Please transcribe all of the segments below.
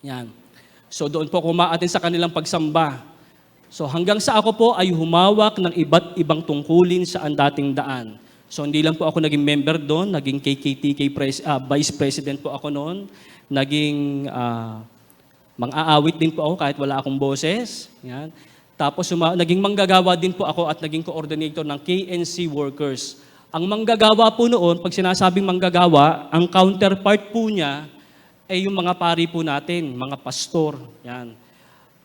Yan. So doon po ako umaattend sa kanilang pagsamba. So hanggang sa ako po ay humawak ng iba't ibang tungkulin sa dating daan. So hindi lang po ako naging member doon, naging KKTK Vice President po ako noon, naging mang-aawit din po ako kahit wala akong boses. Yan. Tapos naging manggagawa din po ako at naging coordinator ng KNC Workers. Ang manggagawa po noon, pag sinasabing manggagawa, ang counterpart po niya ay yung mga pari po natin, mga pastor. Yan.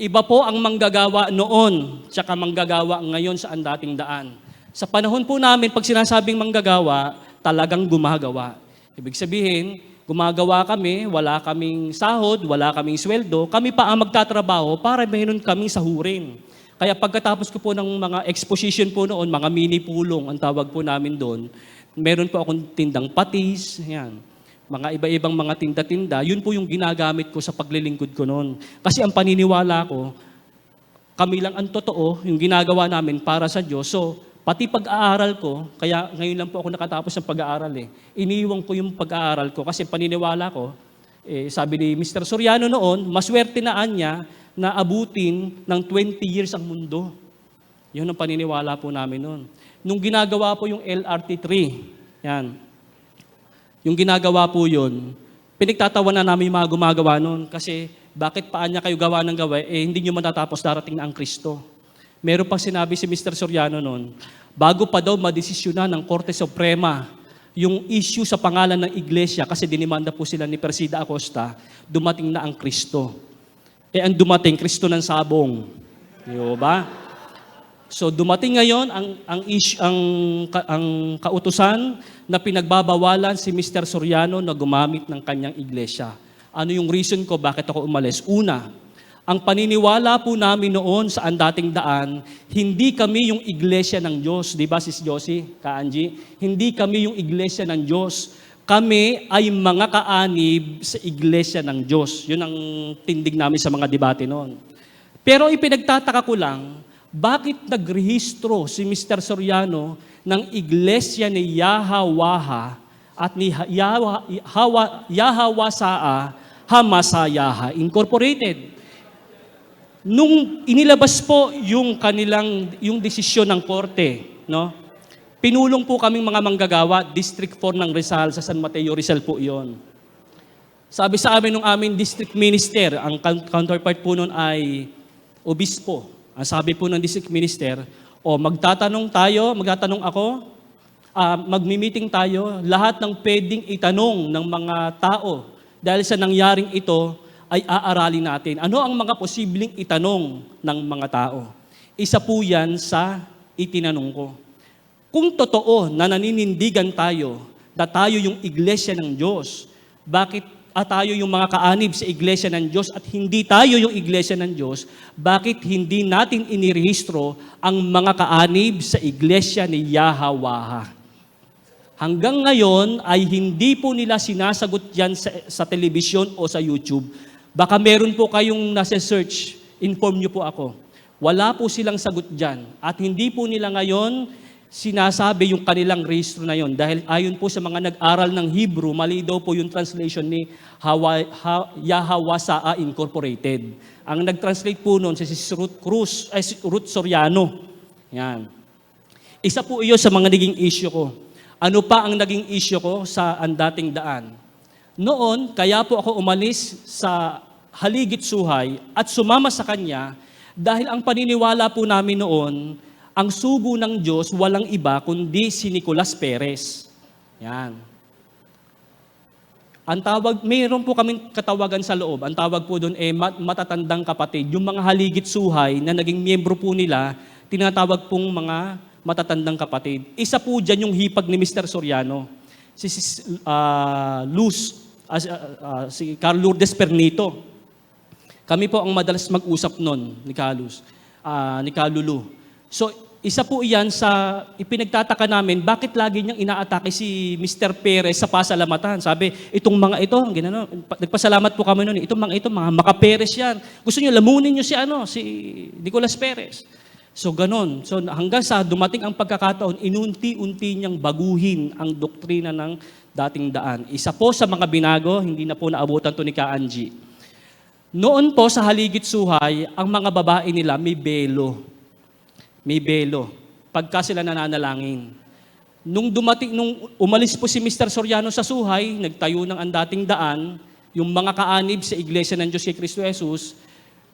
Iba po ang manggagawa noon, tsaka manggagawa ngayon sa dating daan. Sa panahon po namin, pag sinasabing manggagawa, talagang gumagawa. Ibig sabihin, gumagawa kami, wala kaming sahod, wala kaming sweldo, kami pa ang magtatrabaho para mayroon kaming sahurin. Kaya pagkatapos ko po ng mga exposition po noon, mga mini pulong, ang tawag po namin doon, meron po akong tindang patis, yan, mga iba-ibang mga tinda-tinda, yun po yung ginagamit ko sa paglilingkod ko noon. Kasi ang paniniwala ko, kami lang ang totoo, yung ginagawa namin para sa Diyos. So, pati pag-aaral ko, kaya ngayon lang po ako nakatapos ng pag-aaral iniiwan ko yung pag-aaral ko kasi paniniwala ko, sabi ni Mr. Soriano noon, maswerte na niya na abutin ng 20 years ang mundo. Yun ang paniniwala po namin noon. Nung ginagawa po yung LRT3, yan, yung ginagawa po yun, pinagtatawa na namin yung mga gumagawa noon kasi bakit paan niya kayo gawa ng gawa, hindi nyo matatapos, darating na ang Kristo. Meron pang sinabi si Mr. Soriano noon, bago pa daw madesisyonan ng Korte Suprema yung issue sa pangalan ng iglesia, kasi dinimanda po sila ni Persida Acosta, dumating na ang Kristo. Ang dumating, Kristo ng sabong. Di ba? So dumating ngayon ang kautusan na pinagbabawalan si Mr. Soriano na gumamit ng kanyang iglesia. Ano yung reason ko bakit ako umalis? Una, ang paniniwala po namin noon sa dating daan, hindi kami yung iglesia ng Diyos. Di ba, Sis Josie, Ka-Angie? Hindi kami yung iglesia ng Diyos. Kami ay mga kaanib sa iglesia ng Diyos. Yun ang tindig namin sa mga debate noon. Pero ipinagtataka ko lang, bakit nagrehistro si Mr. Soriano ng iglesia ni Yahawaha at ni Yahawasaa Hamasayaha Incorporated? Nung inilabas po yung desisyon ng korte, no? Pinulong po kaming mga manggagawa, District 4 ng Rizal, sa San Mateo, Rizal po iyon. Sabi sa amin ng aming district minister, ang counterpart po nun ay obispo. Ang sabi po ng district minister, magtatanong ako, magmi-meeting tayo, lahat ng pwedeng itanong ng mga tao dahil sa nangyaring ito ay aaralin natin. Ano ang mga posibleng itanong ng mga tao? Isa po yan sa itinanong ko. Kung totoo na naninindigan tayo na tayo yung iglesia ng Diyos, bakit tayo yung mga kaanib sa iglesia ng Diyos at hindi tayo yung iglesia ng Diyos, bakit hindi natin inirehistro ang mga kaanib sa iglesia ni Yahawaha? Hanggang ngayon ay hindi po nila sinasagot yan sa telebisyon o sa YouTube. Baka meron po kayong nasa search, inform nyo po ako. Wala po silang sagot dyan. At hindi po nila ngayon sinasabi yung kanilang rehistro na yon. Dahil ayon po sa mga nag-aral ng Hebrew, mali daw po yung translation ni Yahawasaa Incorporated. Ang nag-translate po noon si Ruth Soriano. Yan. Isa po iyon sa mga naging issue ko. Ano pa ang naging issue ko sa dating daan? Noon, kaya po ako umalis sa Haligit Suhay at sumama sa kanya dahil ang paniniwala po namin noon, ang sugo ng Diyos walang iba kundi si Nicolas Perez. Yan. Ang tawag, mayroon po kaming katawagan sa loob. Ang tawag po doon matatandang kapatid. Yung mga Haligit Suhay na naging miyembro po nila, tinatawag pong mga matatandang kapatid. Isa po dyan yung hipag ni Mr. Soriano. Si Carl Lourdes Pernito. Kami po ang madalas mag-usap nun ni Kalulu. So, isa po iyan sa ipinagtataka namin, bakit lagi niyang inaatake si Mr. Perez sa pasalamatan? Sabi, itong mga ito, nagpasalamat po kami noon, itong mga maka-Perez yan. Gusto niyo lamunin niyo si Nicolas Perez. So, ganon. So, hanggang sa dumating ang pagkakataon, inunti-unti niyang baguhin ang doktrina ng dating daan. Isa po sa mga binago, hindi na po naabutan to ni Ka-Angie. Noon po sa Haligit Suhay, ang mga babae nila may belo. May belo. Pagka sila nananalangin. Nung umalis po si Mr. Soriano sa Suhay, nagtayo ng ang dating daan, yung mga kaanib sa Iglesia ng Diyos kay Kristo Jesus,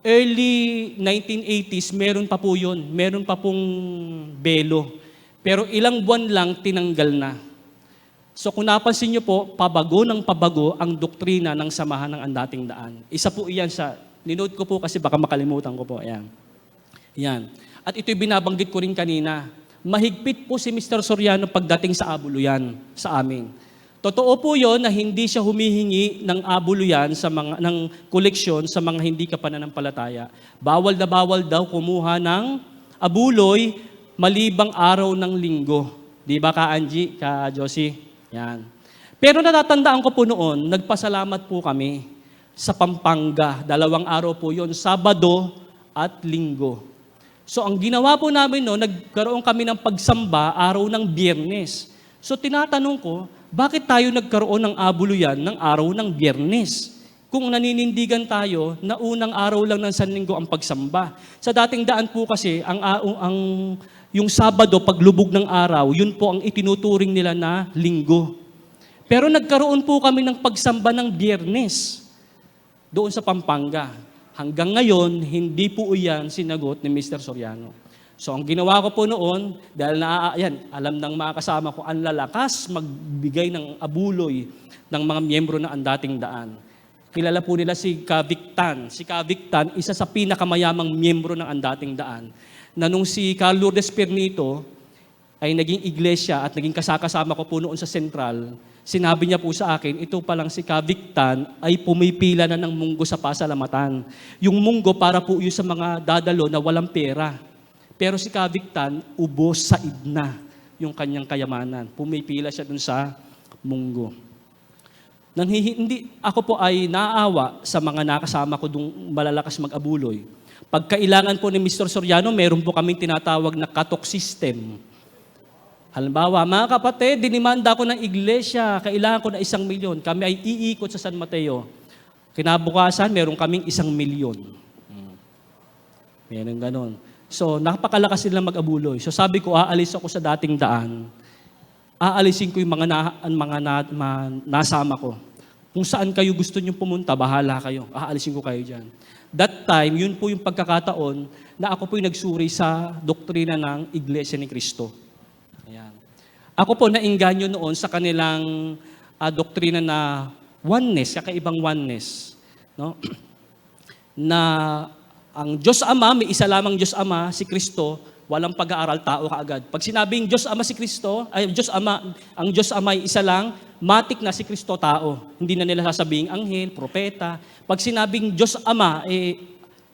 early 1980s, meron pa po yun. Meron pa pong belo. Pero ilang buwan lang, tinanggal na. So kung napansin niyo po, pabago ng pabago ang doktrina ng samahan ng andating daan. Isa po iyan sa, ninote ko po kasi baka makalimutan ko po. Ayan. Yan. At ito'y binabanggit ko rin kanina. Mahigpit po si Mr. Soriano pagdating sa abuluyan sa amin. Totoo po yon na hindi siya humihingi ng abuluyan sa mga, ng koleksyon sa mga hindi kapananampalataya. Bawal na bawal daw kumuha ng abuloy malibang araw ng linggo. Di ba ka Angie, ka Josie? Yan. Pero natatandaan ko po noon, nagpasalamat po kami sa Pampanga. 2 araw po yon, Sabado at Linggo. So ang ginawa po namin noon, nagkaroon kami ng pagsamba araw ng Biyernes. So tinatanong ko, bakit tayo nagkaroon ng abuluyan ng araw ng Biyernes? Kung naninindigan tayo na unang araw lang ng Sanlinggo ang pagsamba. Sa dating daan po kasi, yung Sabado, paglubog ng araw, yun po ang itinuturing nila na linggo. Pero nagkaroon po kami ng pagsamba ng Biyernes doon sa Pampanga. Hanggang ngayon, hindi po iyan sinagot ni Mr. Soriano. So ang ginawa ko po noon, dahil alam ng mga kasama ko, ang lalakas magbigay ng abuloy ng mga miyembro ng andating daan. Kilala po nila si Kavictan. Si Kavictan, isa sa pinakamayamang miyembro ng andating daan. Na nung si Carl Lourdes Pernito ay naging iglesia at naging kasakasama ko po noon sa Central, sinabi niya po sa akin, ito palang si Kavictan ay pumipila na ng munggo sa pasalamatan. Yung munggo para po yung sa mga dadalo na walang pera. Pero si Kavictan, ubos sa idna yung kanyang kayamanan. Pumipila siya dun sa munggo. Ako po ay naawa sa mga nakasama ko dung malalakas mag-abuloy. Pag kailangan po ni Mr. Soriano, meron po kaming tinatawag na cut-off system. Halimbawa, mga kapatid, dinimanda ko ng iglesia, kailangan ko na 1 milyon. Kami ay iikot sa San Mateo. Kinabukasan, meron kaming 1 milyon. Meron ganon. So, napakalakas nila mag-abuloy. So, sabi ko, aalis ako sa dating daan. Aalisin ko yung mga nasama ko. Kung saan kayo gusto nyo pumunta, bahala kayo. Aalisin ko kayo dyan. That time, yun po yung pagkakataon na ako po yung nagsuri sa doktrina ng Iglesia ni Cristo. Ayan. Ako po nainganyo noon sa kanilang doktrina na oneness, kakaibang oneness. No? Na ang Diyos Ama, may isa lamang Diyos Ama, si Kristo, walang pag-aaral, tao kaagad. Pag sinabing Diyos Ama si Kristo, ay Diyos Ama, ang Diyos Ama ay isa lang, matik na si Kristo tao. Hindi na nila sasabing anghel, propeta. Pag sinabing Diyos Ama,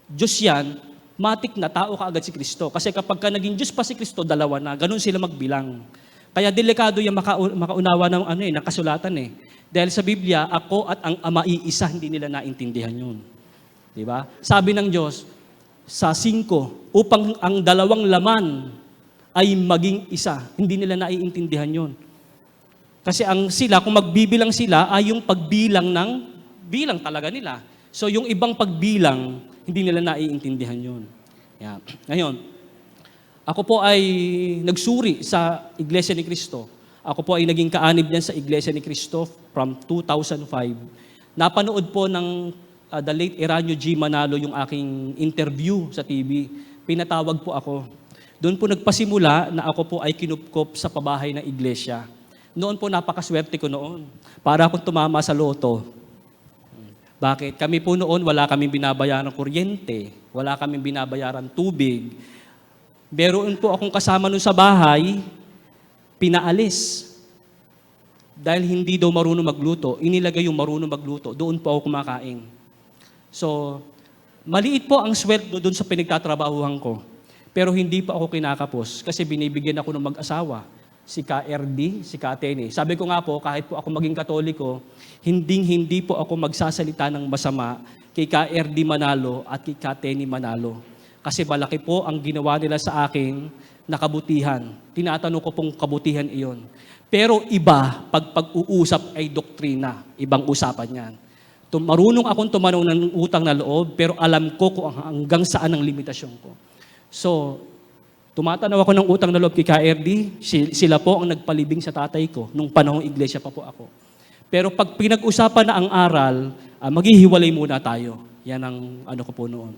Diyos yan, matik na tao kaagad si Kristo. Kasi kapag ka naging Diyos pa si Kristo, dalawa na. Ganun sila magbilang. Kaya delikado yung makaunawa ng kasulatan eh. Dahil sa Biblia, ako at ang Ama iisa, hindi nila naintindihan yun. Diba? Sabi ng Diyos, sa 5, upang ang dalawang laman ay maging isa. Hindi nila naiintindihan yun. Kasi kung magbibilang sila, ay yung pagbilang ng bilang talaga nila. So yung ibang pagbilang, hindi nila naiintindihan yun. Yeah. Ngayon, ako po ay nagsuri sa Iglesia ni Cristo. Ako po ay naging kaanib niyan sa Iglesia ni Cristo from 2005. Napanood po ng the late Eranio G. Manalo yung aking interview sa TV. Pinatawag po ako. Doon po nagpasimula na ako po ay kinupkop sa pabahay ng iglesia. Noon po napakaswerte ko noon. Para akong tumama sa loto. Bakit? Kami po noon wala kaming binabayaran kuryente, wala kaming binabayaran tubig. Meron po akong kasama noon sa bahay, pinaalis. Dahil hindi daw marunong magluto, inilagay yung marunong magluto, doon po ako kumakain. So, maliit po ang sweldo doon sa pinagtatrabahuhan ko. Pero hindi pa ako kinakapos kasi binibigyan ako ng mag-asawa. Si KRD, si Kateni. Sabi ko nga po, kahit po ako maging Katoliko, hindi po ako magsasalita ng masama kay KRD Manalo at kay Kateni Manalo. Kasi malaki po ang ginawa nila sa akin na kabutihan. Tinatanong ko pong kabutihan iyon. Pero iba, pag pag-uusap ay doktrina. Ibang usapan yan. Marunong akong tumanaw ng utang na loob, pero alam ko kung hanggang saan ang limitasyon ko. So, tumatanaw ako ng utang na loob kay KRD, sila po ang nagpalibing sa tatay ko nung panahong iglesia pa po ako. Pero pag pinag-usapan na ang aral, maghihiwalay muna tayo. Yan ang ano ko po noon.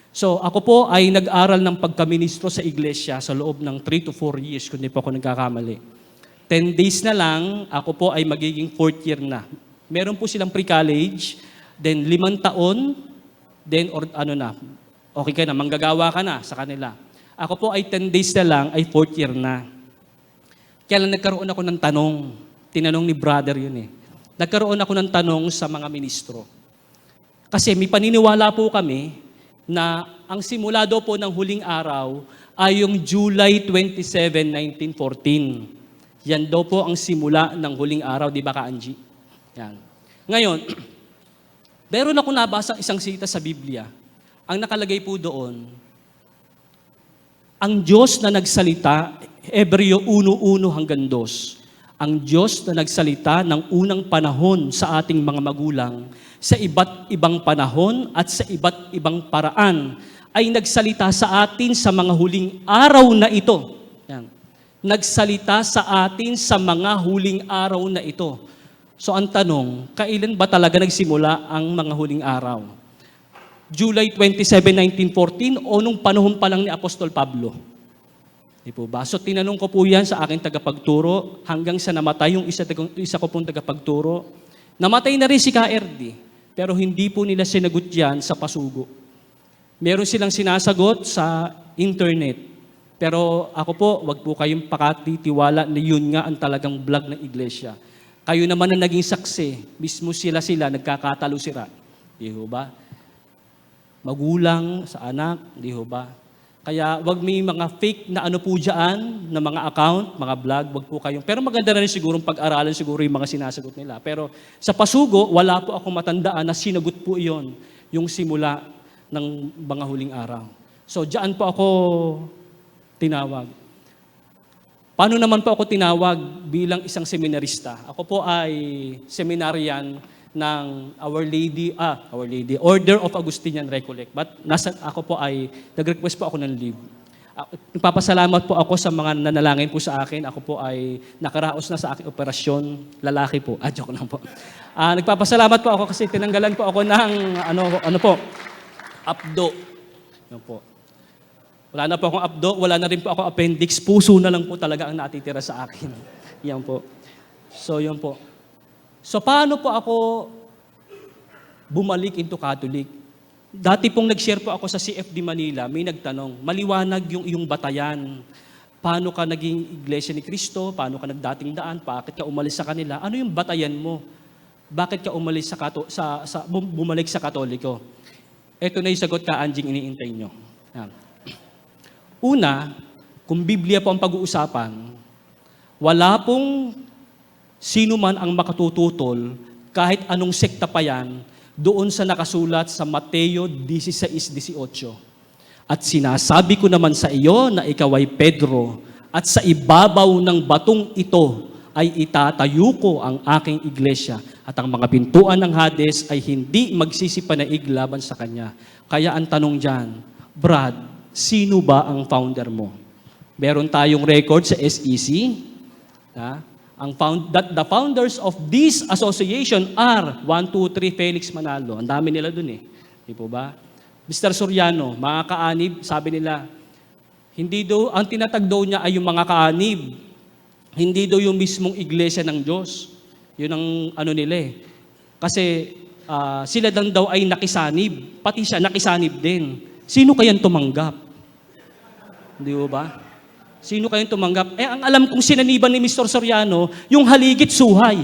So ako po ay nag-aral ng pagkaministro sa iglesia sa loob ng 3 to 4 years, kung di po ako nagkakamali. 10 days na lang, ako po ay magiging 4th year na. Meron po silang pre-college, then 5 taon, then okay ka na, manggagawa ka na sa kanila. Ako po ay 10 days na lang, ay 4th year na. Kaya lang nagkaroon ako ng tanong. Tinanong ni brother yun eh. Nagkaroon ako ng tanong sa mga ministro. Kasi may paniniwala po kami na ang simula daw po ng huling araw ay yung July 27, 1914. Yan daw po ang simula ng huling araw, di ba ka-Angie? Yan. Ngayon, meron ako nabasa isang sita sa Biblia. Ang nakalagay po doon, ang Diyos na nagsalita, Hebreo 1:1 hanggang 2. Ang Diyos na nagsalita ng unang panahon sa ating mga magulang, sa iba't ibang panahon at sa iba't ibang paraan, ay nagsalita sa atin sa mga huling araw na ito. Yan. Nagsalita sa atin sa mga huling araw na ito. So ang tanong, kailan ba talaga nagsimula ang mga huling araw? July 27, 1914 o nung panahon pa lang ni Apostol Pablo? Di po ba? So tinanong ko po yan sa aking tagapagturo hanggang sa namatay yung isa ko pong tagapagturo. Namatay na rin si KRD, pero hindi po nila sinagot yan sa pasugo. Meron silang sinasagot sa internet. Pero ako po, wag po kayong pakatitiwala na yun nga ang talagang vlog ng iglesia. Kayo naman ang naging saksi, mismo sila nagkakatalo sila. Di ba? Magulang sa anak, di ba? Kaya wag may mga fake na ano po dyan, na mga account, mga vlog, wag po kayong. Pero maganda na rin siguro pag-aralan siguro yung mga sinasagot nila. Pero sa pasugo, wala po akong matandaan na sinagot po iyon, yung simula ng mga huling araw. So dyan po ako tinawag. Paano naman po ako tinawag bilang isang seminarista? Ako po ay seminarian ng Our Lady, Order of Augustinian Recollect. But ako po ay, nag-request po ako ng leave. Nagpapasalamat po ako sa mga nanalangin po sa akin. Ako po ay nakaraos na sa aking operasyon. Lalaki po. Joke lang po. Nagpapasalamat po ako kasi tinanggalan po ako ng, abdo. Yan po. Wala na po akong abdo, wala na rin po ako appendix. Puso na lang po talaga ang natitira sa akin. Yan po. So, yun po. So, paano po ako bumalik into Catholic? Dati pong nag-share po ako sa CFD Manila, may nagtanong, maliwanag yung iyong batayan. Paano ka naging Iglesia ni Cristo? Paano ka nagdating daan? Bakit ka umalis sa kanila? Ano yung batayan mo? Bakit ka umalis bumalik sa Katoliko? Ito na yung sagot ka, Anjing, iniintay nyo. Yan. Una, kung Biblia po ang pag-uusapan, wala pong sino man ang makatututol, kahit anong sekta pa yan, doon sa nakasulat sa Mateo 16:18. At sinasabi ko naman sa iyo na ikaw ay Pedro, at sa ibabaw ng batong ito ay itatayo ko ang aking iglesia, at ang mga pintuan ng Hades ay hindi magsisipanaig laban sa kanya. Kaya ang tanong dyan, Brad, sino ba ang founder mo? Meron tayong record sa SEC. The founders of this association are 1, 2, 3, Felix Manalo. Ang dami nila dun eh. Di po ba? Mr. Soriano, mga kaanib, sabi nila, hindi daw, ang tinatag daw niya ay yung mga kaanib. Hindi daw yung mismong iglesia ng Diyos. Yun ang ano nila eh. Kasi sila lang daw ay nakisanib. Pati siya nakisanib din. Sino kayang tumanggap? Di ba? Sino kayang tumanggap? Ang alam kong sinaniban ni Mr. Soriano, yung haligit suhay.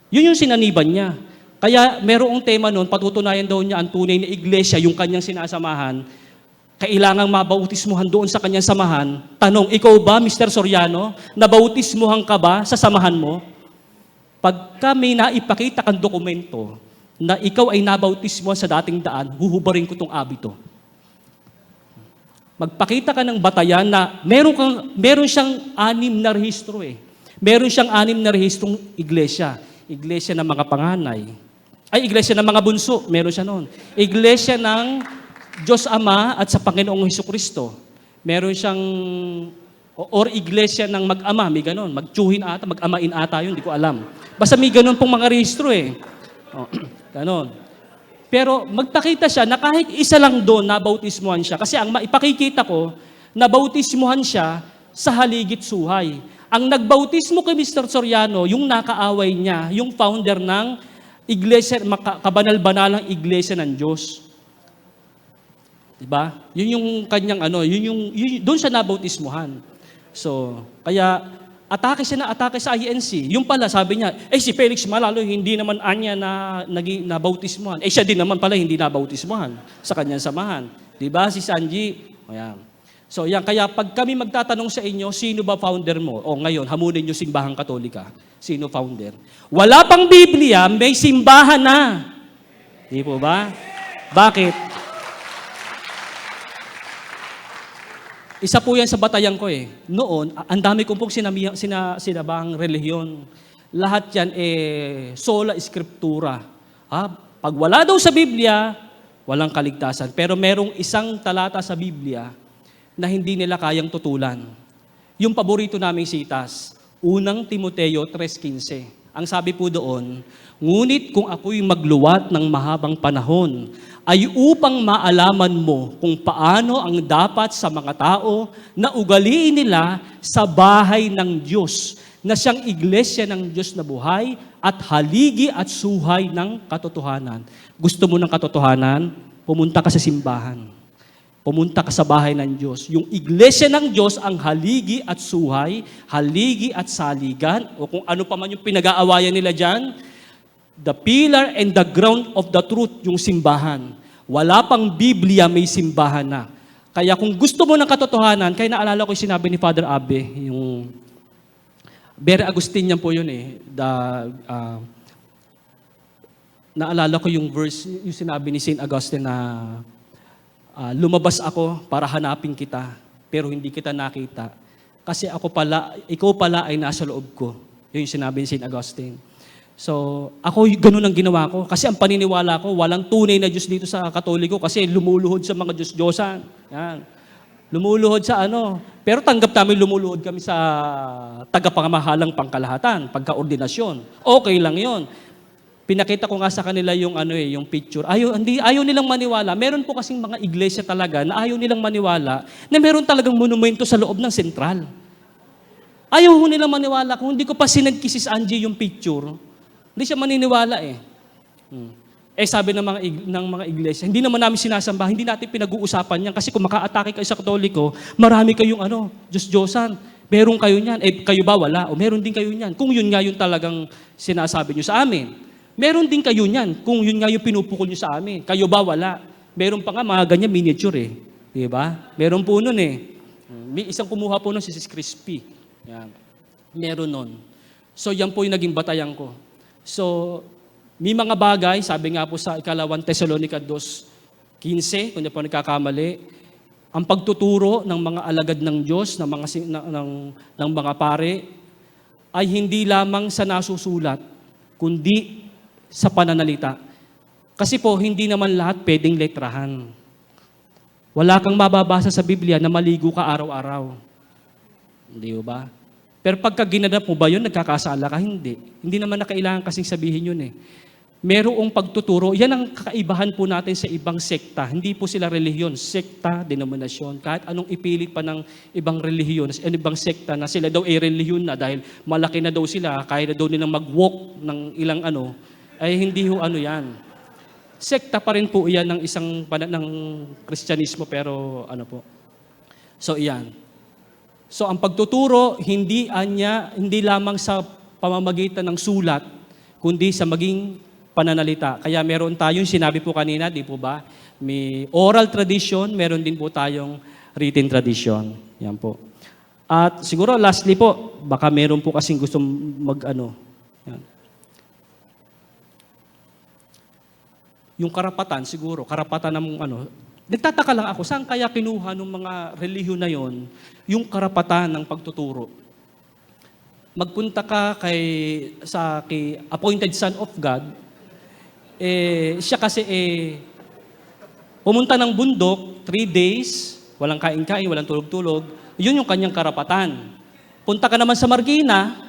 Yun yung sinaniban niya. Kaya merong tema noon, patutunayan daw niya ang tunay na iglesia, yung kanyang sinasamahan, kailangang mabautismuhan doon sa kanyang samahan. Tanong, ikaw ba, Mr. Soriano, nabautismuhan ka ba sa samahan mo? Pagka may naipakita kang dokumento na ikaw ay nabautismuhan sa dating daan, huhubarin ko tong abito. Magpakita ka ng batayan na meron siyang 6 na rehistro eh. Meron siyang 6 na rehistrong iglesia. Iglesia ng mga panganay. Ay, iglesia ng mga bunso, meron siya noon. Iglesia ng Diyos Ama at sa Panginoong Hesukristo. Meron siyang, or iglesia ng mag-ama, may ganon. Magtsuhin ata, mag-amain ata yun, hindi ko alam. Basta may ganon pong mga rehistro eh. O, ganon. Pero magpakita siya na kahit isa lang doon, nabautismuhan siya. Kasi ang maipakikita ko, nabautismuhan siya sa haligit suhay. Ang nagbautismo kay Mr. Soriano, yung nakaaway niya, yung founder ng iglesia, kabanal-banalang iglesia ng Diyos. Diba? Yun yung kanyang doon siya nabautismuhan. So, kaya atake siya na atake sa INC. Yung pala, sabi niya, si Felix Malalo, hindi naman anya naging nabautismuhan. Siya din naman pala hindi nabautismuhan sa kanyang samahan. Diba? Si Sanji, ayan. So, yan. Kaya pag kami magtatanong sa inyo, sino ba founder mo? O ngayon, hamunin nyo simbahang Katolika. Sino founder? Wala pang Biblia, may simbahan na. Di po ba? Bakit? Isa po yan sa batayan ko eh. Noon, ang dami kong pong sinabang relihiyon. Lahat yan sola scriptura. Pag wala daw sa Biblia, walang kaligtasan. Pero merong isang talata sa Biblia na hindi nila kayang tutulan. Yung paborito naming sitas, unang Timoteo 3:15. Ang sabi po doon, ngunit kung ako'y magluwat ng mahabang panahon, ay upang maalaman mo kung paano ang dapat sa mga tao na ugaliin nila sa bahay ng Diyos, na siyang iglesia ng Diyos na buhay at haligi at suhay ng katotohanan. Gusto mo ng katotohanan? Pumunta ka sa simbahan. Pumunta ka sa bahay ng Diyos. Yung iglesia ng Diyos ang haligi at suhay, haligi at saligan, o kung ano pa man yung pinag-aawayan nila dyan, the pillar and the ground of the truth, yung simbahan. Wala pang Biblia, may simbahan na. Kaya kung gusto mo ng katotohanan, kaya naalala ko yung sinabi ni Father Abe, yung Bere Agustinian po yun eh. Naalala ko yung verse, yung sinabi ni St. Augustine na lumabas ako para hanapin kita, pero hindi kita nakita. Kasi ikaw pala ay nasa loob ko. Yun yung sinabi ni St. Augustine. So, ako ganun ang ginawa ko. Kasi ang paniniwala ko, walang tunay na Diyos dito sa Katoliko kasi lumuluhod sa mga Diyos-Diyosan. Yan. Lumuluhod sa Pero tanggap namin lumuluhod kami sa tagapangamahalang pangkalahatan, pagkaordinasyon. Okay lang yon. Pinakita ko nga sa kanila yung yung picture. Ayaw nilang maniwala. Meron po kasing mga iglesia talaga na ayaw nilang maniwala na meron talagang monumento sa loob ng sentral. Ayaw nilang maniwala. Kung hindi ko pa sinagkisis Angie yung picture, hindi siya maniniwala eh. Sabi ng mga iglesia, hindi naman namin sinasamba, hindi natin pinag-uusapan yan kasi kung maka-atake kayo sa Katoliko, marami kayong Diyos-Diyosan. Meron kayo niyan. Kayo ba wala? O meron din kayo niyan. Kung yun nga yung talagang sinasabi nyo sa amin. Meron din kayo niyan, kung yun nga yung pinupukol nyo sa amin. Kayo ba wala? Meron pa nga mga ganyan miniature eh. Di ba? Meron po nun eh. May isang kumuha po nun si Sis Crispy. Yan. Meron nun. So yan po yung naging batayan ko. So, may mga bagay, sabi nga po sa 2 Thessalonica 2:15, kung hindi po nagkakamali, ang pagtuturo ng mga alagad ng Diyos, ng mga pare, ay hindi lamang sa nasusulat, kundi sa pananalita. Kasi po, hindi naman lahat pwedeng letrahan. Wala kang mababasa sa Biblia na maligo ka araw-araw. Hindi ba? Pero pagka ginanap mo ba yun, nagkakasala ka? Hindi. Hindi naman na kailangan kasing sabihin yun eh. Merong pagtuturo, yan ang kakaibahan po natin sa ibang sekta. Hindi po sila relihiyon, sekta, denominasyon. Kahit anong ipilit pa ng ibang relihiyon, ibang sekta na sila daw ay relihiyon na dahil malaki na daw sila, kaya na daw nilang mag-walk ng ilang ay hindi ho yan. Sekta pa rin po yan ng isang ng Kristyanismo pero po. So iyan. So ang pagtuturo hindi lamang sa pamamagitan ng sulat kundi sa maging pananalita. Kaya meron tayong sinabi po kanina, di po ba? May oral tradition, meron din po tayong written tradition. Yan po. At siguro lastly po, baka meron po kasing gusto yan. Yung karapatan siguro, karapatan ng nagtataka lang ako, saan kaya kinuha ng mga relihiyon na yon yung karapatan ng pagtuturo? Magpunta ka kay appointed son of God, Siya kasi pumunta ng bundok, 3 days, walang kain-kain, walang tulog-tulog, yun yung kanyang karapatan. Punta ka naman sa Marikina,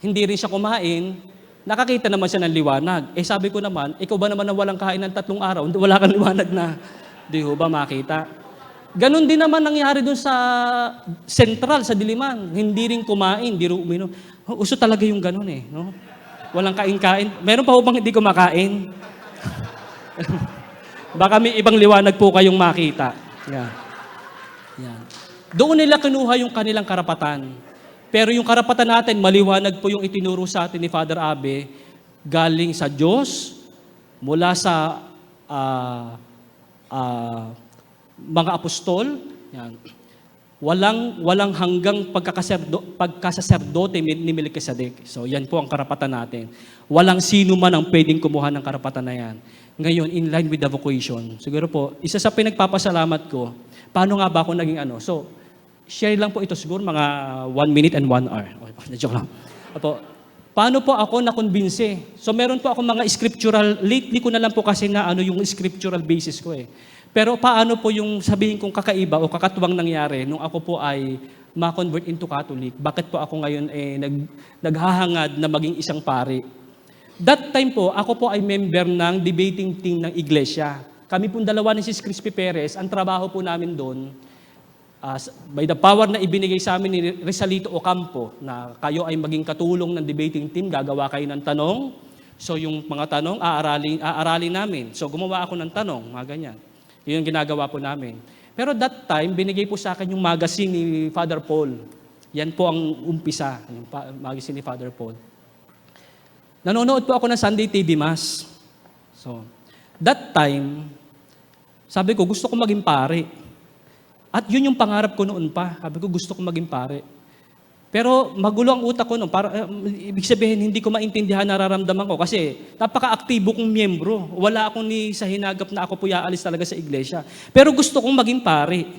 hindi rin siya kumain, nakakita naman siya ng liwanag. Sabi ko naman, ikaw ba naman na walang kain ng 3 araw, wala kang liwanag na, di ho ba makita? Ganon din naman nangyari dun sa Central, sa Diliman. Hindi rin kumain, di rin uminom. Uso talaga yung ganon no? Walang kain-kain. Meron pa ho bang hindi kumakain? Baka may ibang liwanag po kayong makita. Yan. Yan. Doon nila kinuha yung kanilang karapatan. Pero yung karapatan natin, maliwanag po yung itinuro sa atin ni Father Abe, galing sa Diyos, mula sa mga apostol, yan. Walang hanggang pagkasaserdote ni Melkisedek. So yan po ang karapatan natin. Walang sino man ang pwedeng kumuha ng karapatan na yan. Ngayon, in line with the vocation. Siguro po, isa sa pinagpapasalamat ko, paano nga ba ako naging So, share lang po ito siguro mga 1 minute and 1 hour. Okay, joke lang. Paano po ako nakonbinse? So meron po ako mga scriptural, lately ko na lang po kasi na yung scriptural basis ko Pero paano po yung sabihin kong kakaiba o kakatuwang nangyari nung ako po ay ma-convert into Catholic? Bakit po ako ngayon naghahangad na maging isang pari? That time po, ako po ay member ng debating team ng iglesia. Kami pong dalawa ni Sis Crispy Perez, ang trabaho po namin doon, by the power na ibinigay sa amin ni Rizalito Ocampo, na kayo ay maging katulong ng debating team, gagawa kayo ng tanong. So yung mga tanong, aaralin namin. So gumawa ako ng tanong, mga ganyan. Yun yung ginagawa po namin. Pero that time, binigay po sa akin yung magazine ni Father Paul. Yan po ang umpisa, yung magazine ni Father Paul. Nanonood po ako ng Sunday TV Mass. So, that time, sabi ko, gusto ko maging pare. At yun yung pangarap ko noon pa. Sabi ko, gusto ko maging pare. Pero magulo ang utak ko noon. Ibig sabihin, hindi ko maintindihan nararamdaman ko kasi napaka-aktibo kong miyembro. Wala akong sa hinagap na ako po aalis talaga sa iglesia. Pero gusto kong maging pare.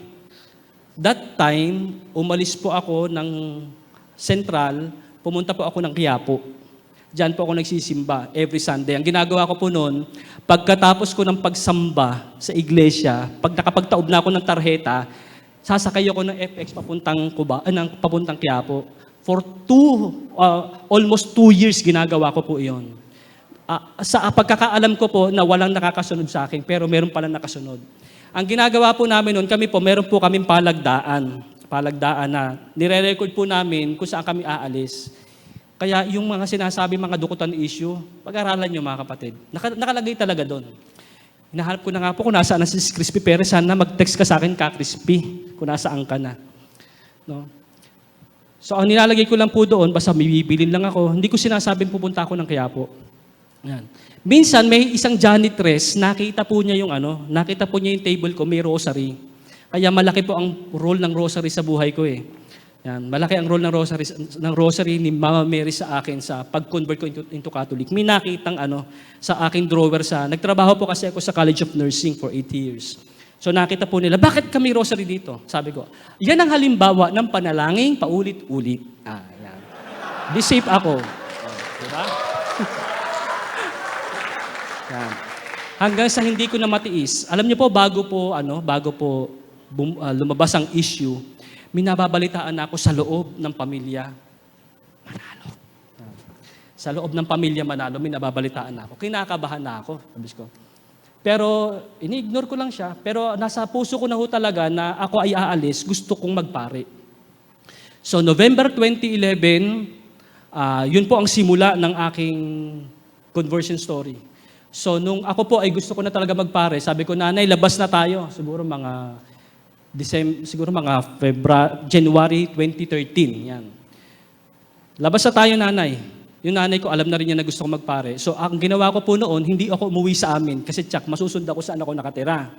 That time, umalis po ako ng Central, pumunta po ako ng Quiapo. Diyan po ako nagsisimba every Sunday. Ang ginagawa ko po noon, pagkatapos ko ng pagsamba sa iglesia, pag nakapagtaob na ako ng tarheta, sasakay ako ng FX papuntang Quiapo. For almost 2 years ginagawa ko po iyon. Sa pagkakaalam ko po na walang nakakasunod sa akin, pero meron pala nakasunod. Ang ginagawa po namin noon, meron po kaming palagdaan. Palagdaan na nire-record po namin kung saan kami aalis. Kaya yung mga sinasabi, mga dukutan issue, pag-aralan nyo mga kapatid. Nakalagay talaga doon. Hinahanap ko na nga po kung nasaan na si Crispy Perez. Sana mag-text ka sa akin, Crispy, kung nasaan ka na. No? So, ang nilalagay ko lang po doon, basta bibilin lang ako, hindi ko sinasabing pupunta ako ng Quiapo. Yan. Minsan, may isang janitress, nakita po niya yung yung table ko, may rosary. Kaya malaki po ang role ng rosary sa buhay ko Yan, malaki ang role ng rosary ni Mama Mary sa akin sa pag-convert ko into Catholic. May nakitang sa aking drawer nagtrabaho po kasi ako sa College of Nursing for 8 years. So nakita po nila, bakit kami rosary dito? Sabi ko, yan ang halimbawa ng panalangin paulit-ulit. Yan. Be safe ako. Diba? Yan. Hanggang sa hindi ko na matiis. Alam niyo po, bago po lumabas ang issue, minababalitaan na ako sa loob ng pamilya Manalo. Sa loob ng pamilya Manalo, minababalitaan na ako. Kinakabahan na ako, sabi ko. Pero ini-ignore ko lang siya. Pero nasa puso ko na ho talaga na ako ay aalis, gusto kong magpare. So November 2011, yun po ang simula ng aking conversion story. So nung ako po ay gusto ko na talaga magpare, sabi ko, nanay, labas na tayo. Siguro mga January 2013, yan. Labas na tayo, nanay. Yung nanay ko, alam na rin niya na gusto ko magpare. So, ang ginawa ko po noon, hindi ako umuwi sa amin kasi masusund ako saan ako nakatira.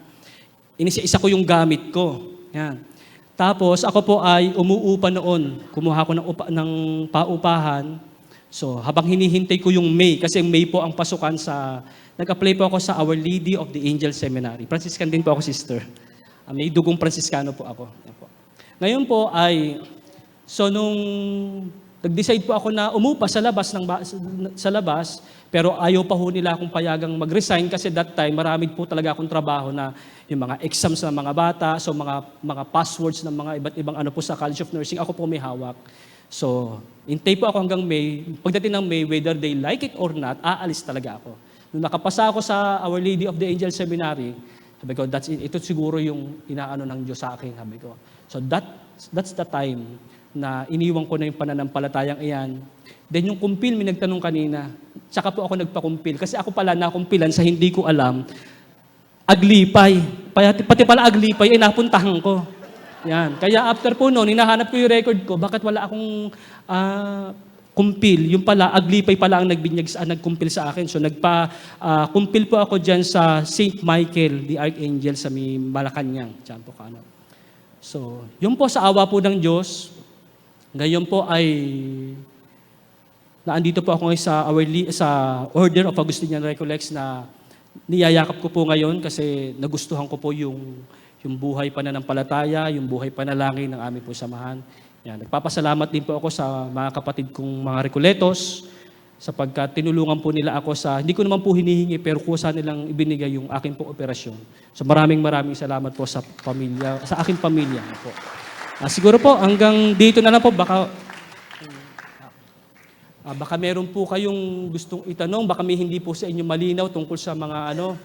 Isa ko yung gamit ko. Yan. Tapos, ako po ay umuupa noon. Kumuha ko ng paupahan. So, habang hinihintay ko yung May, kasi May po ang pasukan nag-apply po ako sa Our Lady of the Angel Seminary. Franciscan din po ako, sister. May dugong Franciscano po ako. Ngayon po nung nag-decide po ako na umupa sa labas, Pero ayaw pa ho nila akong payagang mag-resign kasi that time marami po talaga akong trabaho na yung mga exams ng mga bata, so mga passwords ng mga iba't ibang ano po sa College of Nursing, ako po may hawak. So, hintay po ako hanggang May. Pagdating ng May, whether they like it or not, aalis talaga ako. Nung nakapasa ako sa Our Lady of the Angel Seminary, sabi ko, ito siguro yung inaano ng Diyos sa akin, sabi ko. So that's the time na iniwan ko na yung pananampalatayang iyan. Then yung kumpil, may nagtanong kanina, tsaka po ako nagpakumpil. Kasi ako pala nakumpilan sa hindi ko alam, Aglipay. Pati pala Aglipay, napuntahan ko. Yan. Kaya after po noon, hinahanap ko yung record ko, bakit wala akong kumpil. Yung pala, Aglipay pala ang nagkumpil sa akin. So kumpil po ako dyan sa St. Michael, the Archangel sa Malacanang. Diyan po kano. So, yun po sa awa po ng Diyos. Ngayon po ay naandito po ako sa Order of Augustinian Recollects na niyayakap ko po ngayon kasi nagustuhan ko po yung buhay pananampalataya, yung buhay panalangin ng aming po samahan. Yan. Nagpapasalamat din po ako sa mga kapatid kong mga Recoletos sapagkat tinulungan po nila ako hindi ko naman po hinihingi pero kusa nilang ibinigay yung aking po operasyon. So maraming salamat po sa aking pamilya po. Siguro po hanggang dito na lang po, baka meron po kayong gustong itanong, baka may hindi po sa inyo malinaw tungkol sa mga ano.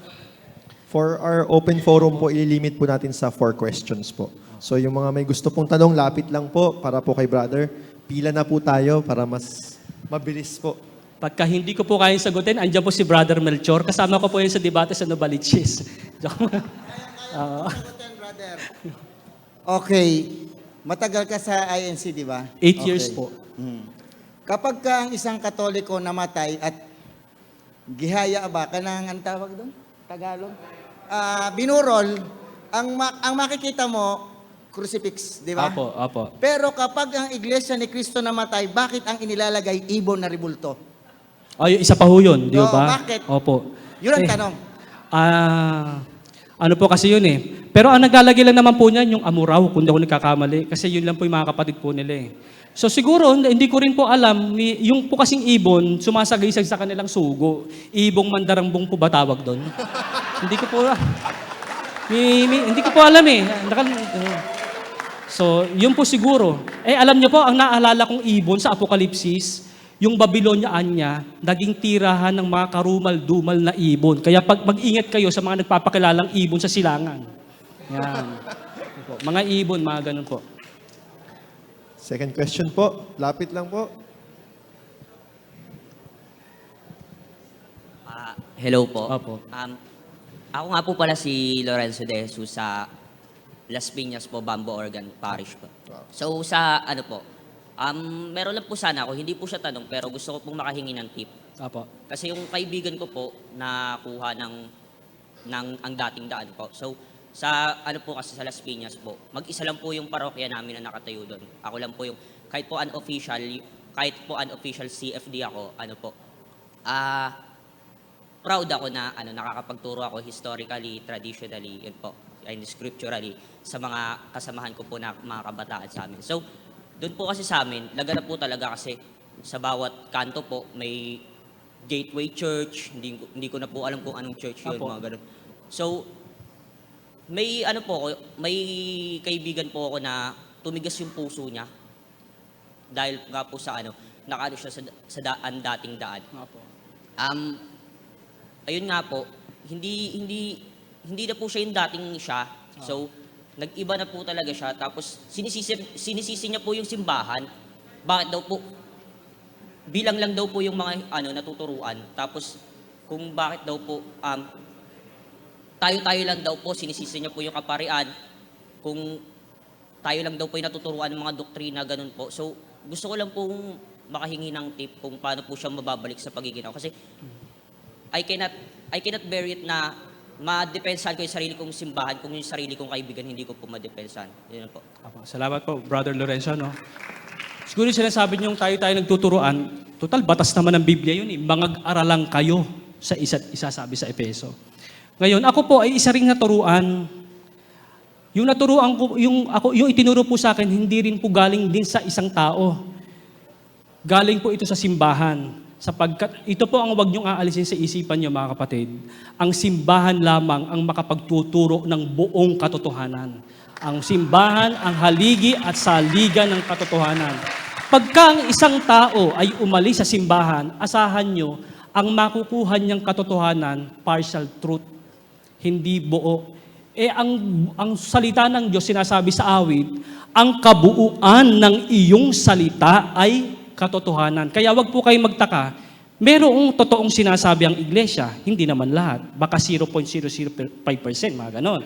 For our open forum po, ililimit po natin sa 4 questions po. So yung mga may gusto pong tanong, lapit lang po para po kay brother. Pila na po tayo para mas mabilis po. Pagka hindi ko po kayang sagutin, andyan po si Brother Melchor. Kasama ko po yun sa debate sa Novaliches. Brother. Okay. Matagal ka sa INC, di ba? 8 years po. Kapag ka ang isang Katoliko namatay at gihaya ba, ang tawag doon? Tagalog? Binurol, ang makikita mo, crucifix, di ba? Apo. Pero kapag ang Iglesia ni Cristo namatay, bakit ang inilalagay ibon na ribulto? Yung isa pa ho yun, di Oo, ba? bakit? Opo. Yun ang tanong. Ano po kasi yun eh. Pero ang naglalagay lang naman po niyan, yung amuraw, kung di ako nagkakamali. Kasi yun lang po yung mga kapatid po nila eh. So siguro, hindi ko rin po alam, yung po kasing ibon, sumasagaysag sa kanilang sugo. Ibong mandarambong po ba tawag doon? Hindi ko po hindi ko po alam eh. So, yun po siguro. Alam niyo po, ang naalala kong ibon sa Apokalipsis, yung Babylonia niya, naging tirahan ng mga karumal-dumal na ibon. Kaya mag-ingat kayo sa mga nagpapakilalang ibon sa silangan. Yan. Mga ibon, mga ganun po. Second question po, lapit lang po. Hello po. Opo. Ako nga po pala si Lorenzo de Jesus sa Las Piñas po, Bambo Organ Parish po. So sa ano po, meron lang po sana ako, hindi po siya tanong pero gusto ko pong makahingi ng tip. Apo. Kasi yung kaibigan ko po nakuha ng ang dating daan po. So sa ano po kasi sa Las Piñas po, mag-isa lang po yung parokya namin na nakatayo doon. Ako lang po yung kahit po unofficial CFD ako, ano po. Proud ako na nakakapagturo ako historically, traditionally, yun po, and scripturally sa mga kasamahan ko po na mga kabataan sa amin. So, doon po kasi sa amin, laganap po talaga kasi sa bawat kanto po may gateway church, hindi ko na po alam kung anong church yun, mga ganun. So, may may kaibigan po ako na tumigas yung puso niya dahil nga po sa nakaano siya sa dating daan. Apo. Ayun nga po, hindi na po siya yung dating siya. So, nag-iba na po talaga siya. Tapos, sinisisi niya po yung simbahan. Bakit daw po? Bilang lang daw po yung mga natuturuan. Tapos, kung bakit daw po, tayo-tayo lang daw po, sinisisi niya po yung kaparian. Kung tayo lang daw po yung natuturuan ng mga doktrina, ganun po. So, gusto ko lang pong makahingi ng tip kung paano po siya mababalik sa pagiginaw. Kasi, I cannot bear it na madepensahan ko yung sarili kong simbahan kung yung sarili kong kaibigan hindi ko po madepensahan. Yun po. Salamat po, Brother Lorenzo. No? Siguro yung sinasabi niyong tayo nagtuturuan, total batas naman ng Biblia yun eh. Mag-aralang kayo sa isa't isa, sabi sa Efeso. Ngayon, ako po ay isa ring naturuan. Yung naturuan ko, yung itinuro po sa akin, hindi rin po galing din sa isang tao. Galing po ito sa simbahan. Sapagkat ito po ang huwag niyong aalisin sa isipan niyo, mga kapatid. Ang simbahan lamang ang makapagtuturo ng buong katotohanan. Ang simbahan, ang haligi at saligan ng katotohanan. Pagka ang isang tao ay umalis sa simbahan, asahan niyo, ang makukuha niyang katotohanan, partial truth, hindi buo. Ang salita ng Diyos, sinasabi sa awit, ang kabuuan ng iyong salita ay katotohanan. Kaya wag po kayong magtaka, merong totoong sinasabi ang iglesia, hindi naman lahat. Baka 0.005%, mga ganon.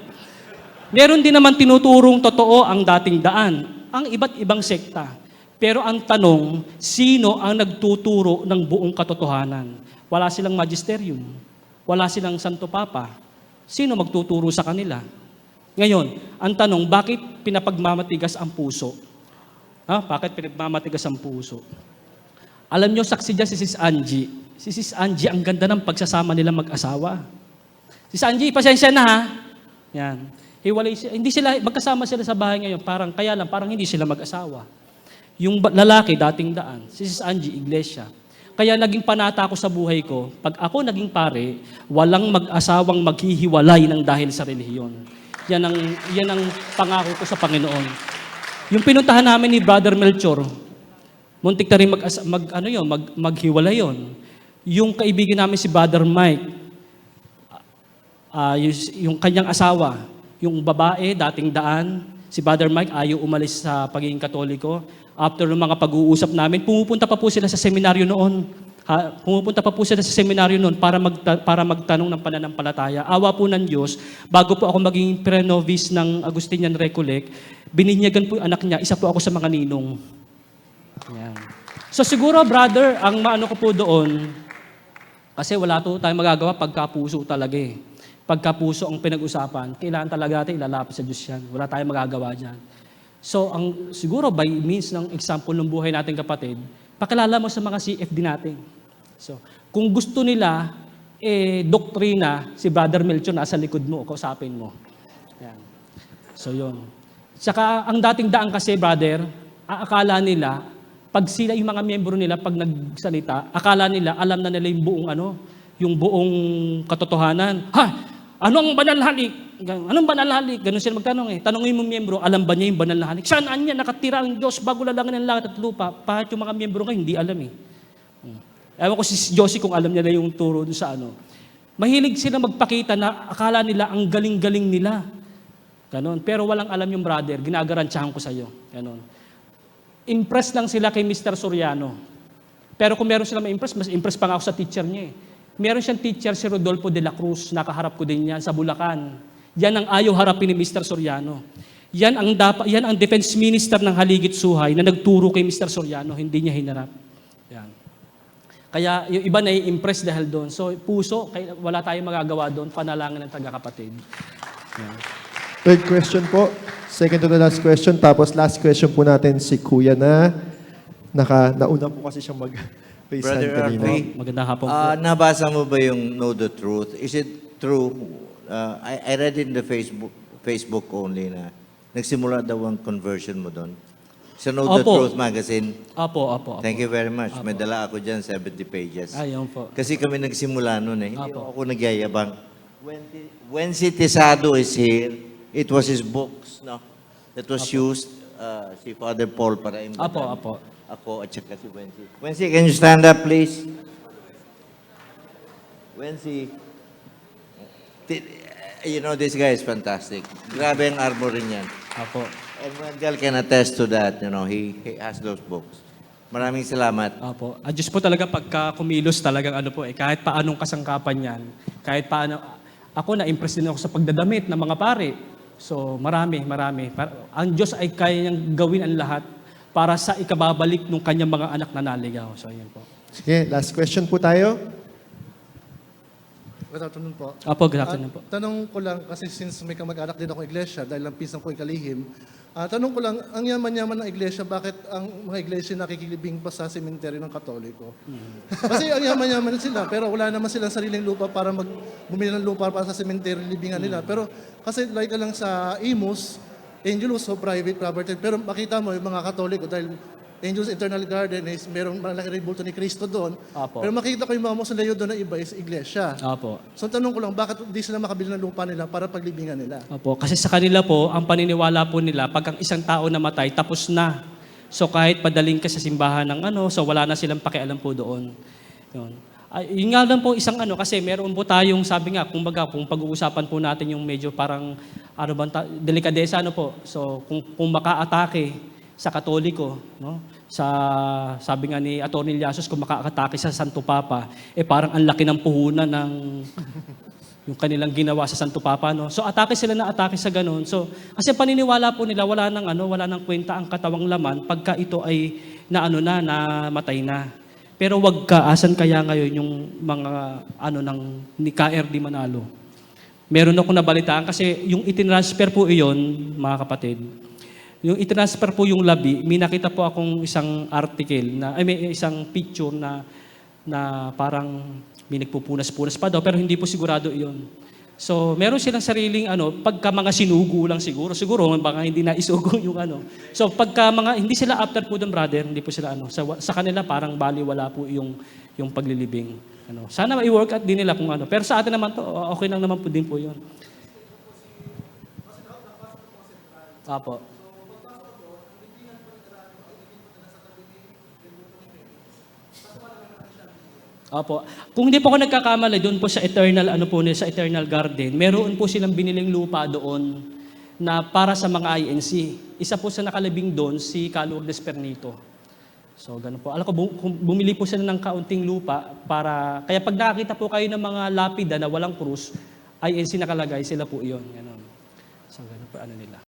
Meron din naman tinuturong totoo ang dating daan, ang iba't ibang sekta. Pero ang tanong, sino ang nagtuturo ng buong katotohanan? Wala silang magisterium, wala silang Santo Papa. Sino magtuturo sa kanila? Ngayon, ang tanong, bakit pinapagmamatigas ang puso? Bakit pinagmamatigas ang puso? Alam nyo, saksi dyan si Sis Angie. Si Sis Angie, ang ganda ng pagsasama nila mag-asawa. Sis Angie, pasensya na ha. Yan. Hiwalay sila. Hindi sila, magkasama sila sa bahay ngayon. Parang hindi sila mag-asawa. Yung lalaki, dating daan. Si Sis Angie, iglesia. Kaya naging panata ko sa buhay ko, pag ako naging pare, walang mag-asawang maghihiwalay ng dahil sa relihiyon. Yan ang pangako ko sa Panginoon. Yung pinuntahan namin ni Brother Melchor, muntik na rin maghiwalay yon. Yung kaibigan namin si Brother Mike, yung kanyang asawa, yung babae, dating daan, si Brother Mike ayaw umalis sa pagiging Katoliko. After ng mga pag-uusap namin, pumupunta pa po sila sa seminaryo noon. Para magtanong ng pananampalataya. Awa po ng Diyos, bago po ako maging pre-novice ng Agustinian Recollect, bininyagan po yung anak niya, isa po ako sa mga ninong. Yan. So siguro, brother, ang maano ko po doon, kasi wala to tayong magagawa pagkapuso talaga eh. Pagkapuso ang pinag-usapan, kailangan talaga natin ilalapit sa Diyos yan. Wala tayong magagawa dyan. So, siguro by means ng example ng buhay natin kapatid, pakilala mo sa mga CFD natin. So, kung gusto nila, doktrina, si Brother Melchor nasa likod mo, kausapin mo. Yan. So, yun. Saka, ang dating daan kasi, brother, akala nila, pag sila, yung mga miyembro nila, pag nagsalita, akala nila, alam na nila yung buong katotohanan. Ano ang banal na halik? Anong banal na halik? Ganun sila magtanong eh. Tanongin mo miyembro, alam ba niya yung banal na halik? Saan niya nakatira ang Diyos bago lalangan ng langit at lupa? Kahit yung mga miyembro nga, hindi alam eh. Ewan ko si Josie kung alam niya na yung turo doon sa ano. Mahilig sila magpakita na akala nila ang galing-galing nila. Ganon. Pero walang alam yung brother, ginagarantiyahan ko sa iyo. Ganon. Impress lang sila kay Mr. Soriano. Pero kung meron sila ma-impress, mas impress pa nga ako sa teacher niya eh. Meron siyang teacher si Rodolfo de la Cruz, nakaharap ko din yan sa Bulacan. Yan ang ayaw harapin ni Mr. Soriano. Yan ang defense minister ng Haligit Suhay na nagturo kay Mr. Soriano, hindi niya hinarap. Yan. Kaya yung iba na i-impress dahil doon. So puso, wala tayong magagawa doon, panalangin ng tagakapatid. Yan. Third question po. Second to the last question. Tapos last question po natin si Kuya na nauna po kasi siyang mag-face Brother kanina. Arfi, Magandang hapon po. nabasa mo ba yung Know the Truth? Is it true? I read in the Facebook only na nagsimula daw ang conversion mo doon. Sa Know the Opo. Truth magazine. Apo. Thank you very much. May dala ako dyan, 70 pages. Ayun po. Kasi kami nagsimula noon eh. Hindi Apo. ako nagyayabang. When si Tesado is here, it was his books, no? That was used, si Father Paul para imbadan. Apo. Ako at saka si Wency. Wency, can you stand up, please? Wency. You know, this guy is fantastic. Grabe ang armory niyan. Apo. And Wendell can attest to that. You know, he has those books. Maraming salamat. Apo. Ang Diyos po talaga pagka kumilos talagang kahit paanong kasangkapan yan, kahit paano, ako na-impress din ako sa pagdadamit ng mga pare. So, marami. Ang Diyos ay kaya niyang gawin ang lahat para sa ikababalik ng kanyang mga anak na naligaw. So, yun po. Sige, last question po tayo. Good afternoon po. Apo, good afternoon po. Tanong ko lang, kasi since may kamag-anak din ako iglesia, dahil ang pisang ko ikalihim, tanong ko lang, ang yaman-yaman ng iglesia, bakit ang mga iglesia nakikilibing pa sa sementeryo ng Katoliko? Kasi ang yaman-yaman sila, pero wala naman silang sariling lupa para bumili ng lupa para sa sementeryo libingan nila. Pero kasi like ka lang sa Imus, Angelus, so private property, pero makita mo yung mga Katoliko, dahil Angels Eternal Garden is merong malaking rebulto ni Cristo doon. Apo. Pero makikita ko yung mga mausoleo doon na iba is iglesia. Opo. So tanong ko lang, bakit di sila makabili ng lupa nila para paglibingan nila? Opo, kasi sa kanila po, ang paniniwala po nila, pag ang isang tao namatay, tapos na. So kahit padaling ka sa simbahan ng so wala na silang pakialam po doon. Yun. Yun nga lang po isang kasi meron po tayong, sabi nga, kung pag-uusapan po natin yung medyo parang, delikadesa po. So kung maka-atake sa Katoliko, no? Sabi nga ni Atty. Llasos, kung maka-atake sa Santo Papa, parang ang laki ng puhunan ng yung kanilang ginawa sa Santo Papa, no? So atake sila na atake sa ganun. So kasi paniniwala po nila wala nang kwenta ang katawang laman pagka ito ay namatay na. Pero wag ka, asan kaya ngayon yung mga ni KRD Manalo? Meron ako nabalitaan kasi yung itinransfer po iyon, mga kapatid. Yung itinransfer po yung labi, may nakita po akong isang article may isang picture na parang may nagpupunas-punas pa daw, pero hindi po sigurado iyon. So, meron silang sariling pagka mga sinugo lang siguro baka hindi na isugo yung So, pagka hindi sila after po doon, brother, hindi po sila sa kanila parang baliwala po yung paglilibing. Sana i-work out din nila kung Pero sa atin naman to, okay lang naman po din po yun. Apo. Opo. Kung hindi po ako nagkakamali, doon po sa Eternal, sa Eternal Garden, meron po silang biniling lupa doon na para sa mga INC. Isa po sa nakalibing doon, si Lourdes Pernito. So, ganun po. Alam ko, bumili po sila ng kaunting lupa kaya pag nakakita po kayo ng mga lapida na walang krus, INC nakalagay, sila po iyon. Ganun. So, ganun po nila.